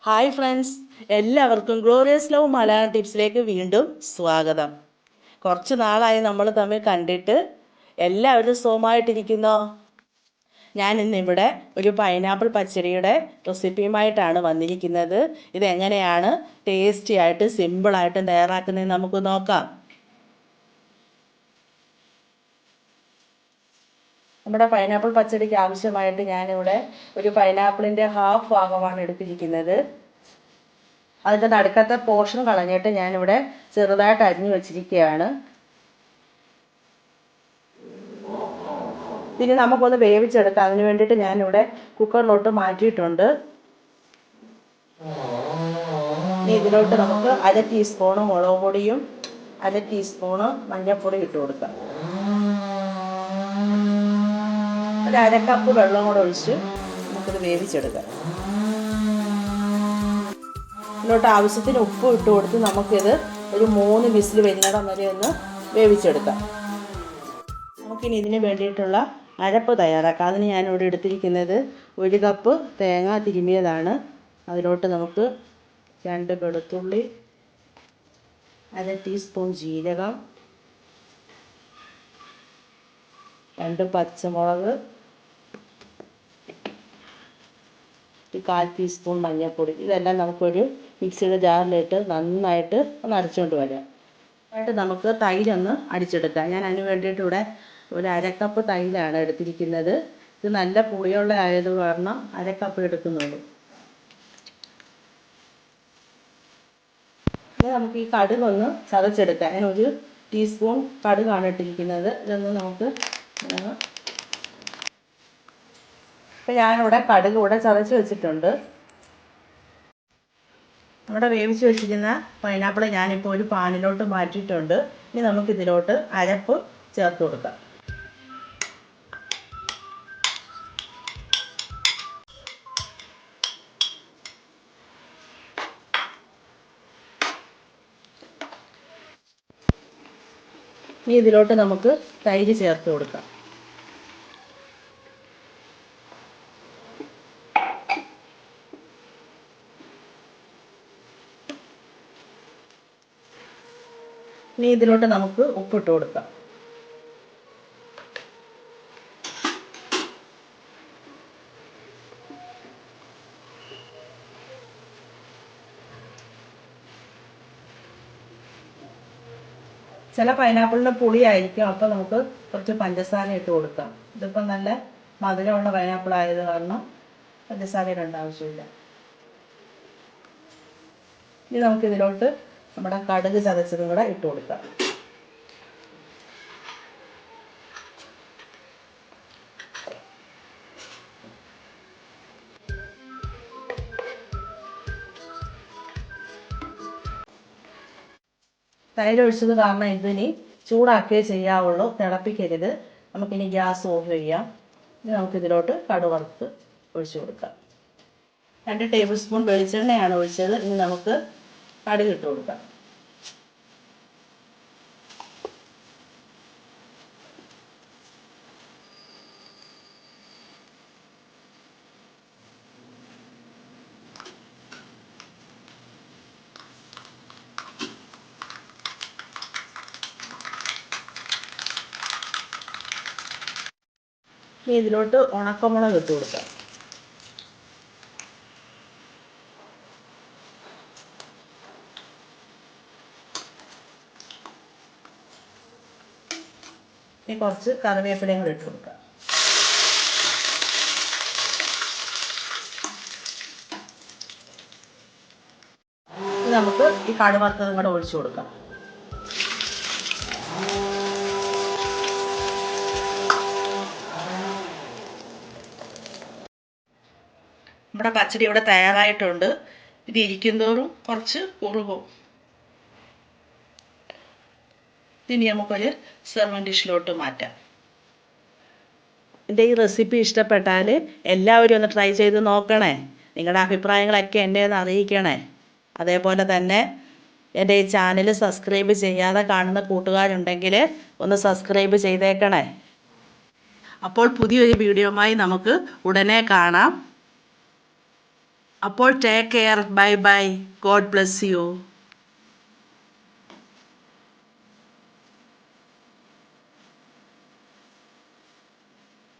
Hi friends, എല്ലാവർക്കും glorious love Malayalam ടിപ്സിലേക്ക് വീണ്ടും സ്വാഗതം. കുറച്ച് നാളായി നമ്മൾ തമ്മിൽ കണ്ടിട്ട്. എല്ലാവരും സുഖമായിട്ടിരിക്കുന്നോ? ഞാൻ ഇന്നിവിടെ ഒരു പൈനാപ്പിൾ പച്ചടിയുടെ റെസിപ്പിയുമായിട്ടാണ് വന്നിരിക്കുന്നത്. ഇതെങ്ങനെയാണ് ടേസ്റ്റി ആയിട്ട് സിമ്പിളായിട്ട് തയ്യാറാക്കുന്നതെന്ന് നമുക്ക് നോക്കാം. നമ്മുടെ പൈനാപ്പിൾ പച്ചടിക്ക് ആവശ്യമായിട്ട് ഞാനിവിടെ ഒരു പൈനാപ്പിളിൻ്റെ ഹാഫ് ഭാഗമാണ് എടുത്തിരിക്കുന്നത്. അതിൻ്റെ നടുക്കത്തെ പോർഷൻ കളഞ്ഞിട്ട് ഞാനിവിടെ ചെറുതായിട്ട് അരിഞ്ഞു വെച്ചിരിക്കുകയാണ്. ഇനി നമുക്കൊന്ന് വേവിച്ചെടുക്കാം. അതിന് വേണ്ടിയിട്ട് ഞാനിവിടെ കുക്കറിലോട്ട് മാറ്റിയിട്ടുണ്ട്. ഇനി ഇതിലോട്ട് നമുക്ക് 1/2 ടീസ്പൂണ് മുളക് പൊടിയും 1/2 ടീസ്പൂണ് മഞ്ഞൾപ്പൊടി ഇട്ട് കൊടുക്കാം. ഒരു 1/2 കപ്പ് വെള്ളം കൂടെ ഒഴിച്ച് നമുക്കിത് വേവിച്ചെടുക്കാം. ഇതിലോട്ട് ആവശ്യത്തിന് ഉപ്പ് ഇട്ട് കൊടുത്ത് നമുക്കിത് ഒരു 3 വിസിൽ വരുന്നിടം വരെ ഒന്ന് വേവിച്ചെടുക്കാം. നമുക്കിനി ഇതിന് വേണ്ടിയിട്ടുള്ള അരപ്പ് തയ്യാറാക്കാം. അതിന് ഞാനിവിടെ എടുത്തിരിക്കുന്നത് 1 കപ്പ് തേങ്ങ തിരുമിയതാണ്. അതിലോട്ട് നമുക്ക് 2 വെളുത്തുള്ളി, 1/2 ടീസ്പൂൺ ജീരകം, 2 പച്ചമുളക്, 1/4 ടീസ്പൂൺ മഞ്ഞൾപ്പൊടി. ഇതെല്ലാം നമുക്കൊരു മിക്സിയുടെ ജാറിലിട്ട് നന്നായിട്ട് ഒന്ന് അരച്ചുകൊണ്ട് വരാം. ആയിട്ട് നമുക്ക് തൈരൊന്ന് അടിച്ചെടുക്കാം. ഞാൻ അതിന് വേണ്ടിയിട്ട് ഇവിടെ ഒരു 1/2 കപ്പ് തൈരാണ് എടുത്തിരിക്കുന്നത്. ഇത് നല്ല പുളിയുള്ള ആയത് കാരണം 1/2 കപ്പ് എടുക്കുന്നുള്ളൂ. ഇനി നമുക്ക് ഈ കടുകൊന്ന് ചതച്ചെടുക്കാം. ഞാൻ 1 ടീസ്പൂൺ കടുകാണ് ഇട്ടിരിക്കുന്നത്. ഇതൊന്ന് നമുക്ക് ഇപ്പം ഞാനിവിടെ കടുക് ഇവിടെ ചതച്ച് വെച്ചിട്ടുണ്ട്. നമ്മുടെ വേവിച്ച് വെച്ചിരിക്കുന്ന പൈനാപ്പിൾ ഞാനിപ്പോൾ ഒരു പാനിലോട്ട് മാറ്റിയിട്ടുണ്ട്. ഇനി നമുക്കിതിലോട്ട് അരപ്പ് ചേർത്ത് കൊടുക്കാം. ഇനി ഇതിലോട്ട് നമുക്ക് തൈര് ചേർത്ത് കൊടുക്കാം. ഇനി ഇതിലോട്ട് നമുക്ക് ഉപ്പിട്ട് കൊടുക്കാം. ചില പൈനാപ്പിളിന് പുളിയായിരിക്കും, അപ്പോൾ നമുക്ക് കുറച്ച് പഞ്ചസാര ഇട്ട് കൊടുക്കാം. ഇതിപ്പം നല്ല മധുരമുള്ള പൈനാപ്പിൾ ആയത് കാരണം പഞ്ചസാര ഇടേണ്ട ആവശ്യമില്ല. ഇനി നമുക്കിതിലോട്ട് നമ്മുടെ കടുക് ചതച്ചതും കൂടെ ഇട്ട് കൊടുക്കാം. തൈര് ഒഴിച്ചത് കാരണം ഇതിനി ചൂടാക്കുകയേ ചെയ്യാവുള്ളൂ, തിളപ്പിക്കരുത്. നമുക്കിനി ഗ്യാസ് ഓഫ് ചെയ്യാം. ഇനി നമുക്കിതിലോട്ട് കടുക് വറുത്ത് ഒഴിച്ച് കൊടുക്കാം. 2 ടേബിൾ സ്പൂൺ വെളിച്ചെണ്ണയാണ് ഒഴിച്ചത്. ഇനി നമുക്ക് കടുക് ഇട്ട് കൊടുക്കാം. ഇനി ഇതിലോട്ട് ഉണക്കമുളക് ഇട്ട് കൊടുക്കാം. ഇനി കുറച്ച് കറിവേപ്പിലയും കൂടി ഇട്ട് കൊടുക്കാം. ഇനി നമുക്ക് ഈ കടുക് വറുത്തതും കൂടെ ഒഴിച്ചു കൊടുക്കാം. നമ്മുടെ പച്ചടി ഇവിടെ തയ്യാറായിട്ടുണ്ട്. ഇത് ഇരിക്കുന്തോറും കുറച്ച് കുറുകും. ഇനി നമുക്കൊരു സെർവിങ് ഡിഷിലോട്ട് മാറ്റാം. എൻ്റെ ഈ റെസിപ്പി ഇഷ്ടപ്പെട്ടാൽ എല്ലാവരും ഒന്ന് ട്രൈ ചെയ്ത് നോക്കണേ. നിങ്ങളുടെ അഭിപ്രായങ്ങളൊക്കെ എന്നെ ഒന്ന് അറിയിക്കണേ. അതേപോലെ തന്നെ എൻ്റെ ഈ ചാനൽ സബ്സ്ക്രൈബ് ചെയ്യാതെ കാണുന്ന കൂട്ടുകാരുണ്ടെങ്കിൽ ഒന്ന് സബ്സ്ക്രൈബ് ചെയ്തേക്കണേ. അപ്പോൾ പുതിയൊരു വീഡിയോയുമായി നമുക്ക് ഉടനെ കാണാം. അപ്പോൾ take care, bye bye, God bless you.